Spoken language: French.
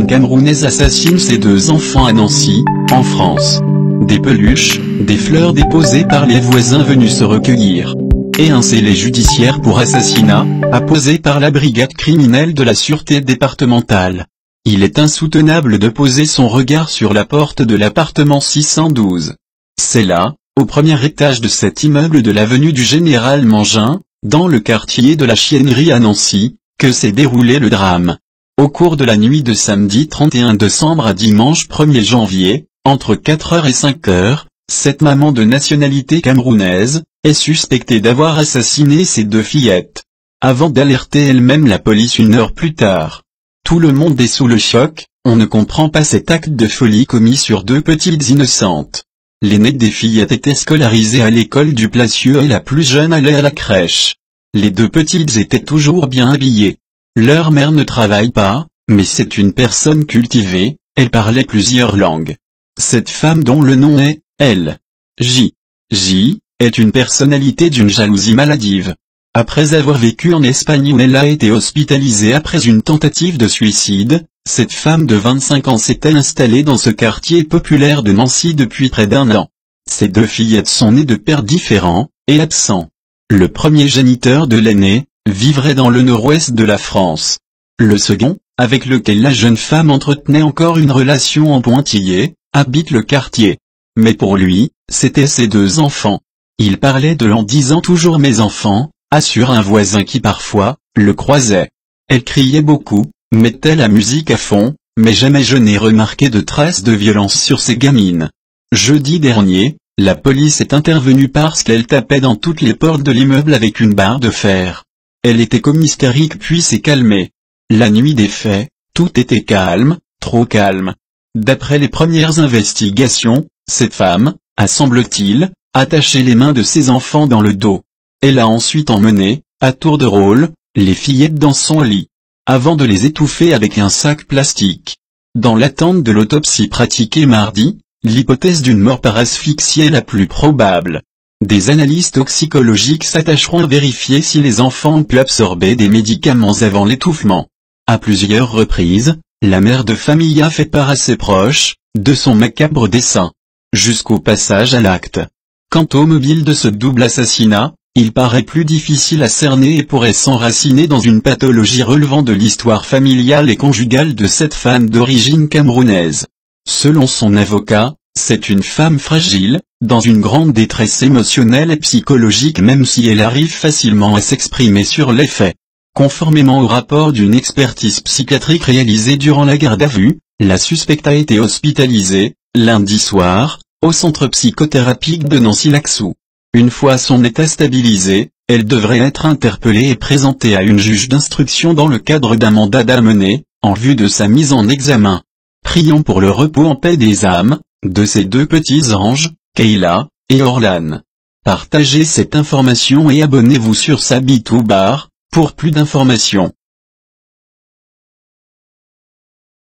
jeune Camerounaise assassine ses 2 enfants à Nancy, en France. Des peluches, des fleurs déposées par les voisins venus se recueillir. Et un scellé judiciaire pour assassinat, apposé par la brigade criminelle de la sûreté départementale. Il est insoutenable de poser son regard sur la porte de l'appartement 612. C'est là, au premier étage de cet immeuble de l'avenue du Général Mangin, dans le quartier de la Chiennerie à Nancy, que s'est déroulé le drame. Au cours de la nuit de samedi 31 décembre à dimanche 1er janvier, entre 4h et 5h, cette maman de nationalité camerounaise, est suspectée d'avoir assassiné ses 2 fillettes. Avant d'alerter elle-même la police 1 heure plus tard. Tout le monde est sous le choc, on ne comprend pas cet acte de folie commis sur 2 petites innocentes. L'aînée des fillettes était scolarisée à l'école du Placieux et la plus jeune allait à la crèche. Les 2 petites étaient toujours bien habillées. Leur mère ne travaille pas, mais c'est une personne cultivée, elle parlait plusieurs langues. Cette femme dont le nom est, elle, J, est une personnalité d'une jalousie maladive. Après avoir vécu en Espagne où elle a été hospitalisée après une tentative de suicide, cette femme de 25 ans s'était installée dans ce quartier populaire de Nancy depuis près d'1 an. Ces 2 fillettes sont nées de pères différents, et absents. Le premier géniteur de l'aînée, vivrait dans le nord-ouest de la France. Le second, avec lequel la jeune femme entretenait encore une relation en pointillé, habite le quartier. Mais pour lui, c'était ses 2 enfants. Il parlait d'eux en disant toujours mes enfants, assure un voisin qui parfois, le croisait. Elle criait beaucoup, mettait la musique à fond, mais jamais je n'ai remarqué de traces de violence sur ces gamines. Jeudi dernier, la police est intervenue parce qu'elle tapait dans toutes les portes de l'immeuble avec une barre de fer. Elle était comme hystérique puis s'est calmée. La nuit des faits, tout était calme, trop calme. D'après les premières investigations, cette femme, a semble-t-il, attaché les mains de ses enfants dans le dos. Elle a ensuite emmené, à tour de rôle, les fillettes dans son lit, avant de les étouffer avec un sac plastique. Dans l'attente de l'autopsie pratiquée mardi, l'hypothèse d'une mort par asphyxie est la plus probable. Des analyses toxicologiques s'attacheront à vérifier si les enfants ont pu absorber des médicaments avant l'étouffement. À plusieurs reprises, la mère de famille a fait part à ses proches, de son macabre dessein. Jusqu'au passage à l'acte. Quant au mobile de ce double assassinat, il paraît plus difficile à cerner et pourrait s'enraciner dans une pathologie relevant de l'histoire familiale et conjugale de cette femme d'origine camerounaise. Selon son avocat, c'est une femme fragile, dans une grande détresse émotionnelle et psychologique même si elle arrive facilement à s'exprimer sur les faits. Conformément au rapport d'une expertise psychiatrique réalisée durant la garde à vue, la suspecte a été hospitalisée, lundi soir, au centre psychothérapique de Nancy-Laxou. Une fois son état stabilisé, elle devrait être interpellée et présentée à une juge d'instruction dans le cadre d'un mandat d'amener, en vue de sa mise en examen. Prions pour le repos en paix des âmes, de ces 2 petits anges, Kayla, et Orlan. Partagez cette information et abonnez-vous sur Sabitou Bar, pour plus d'informations.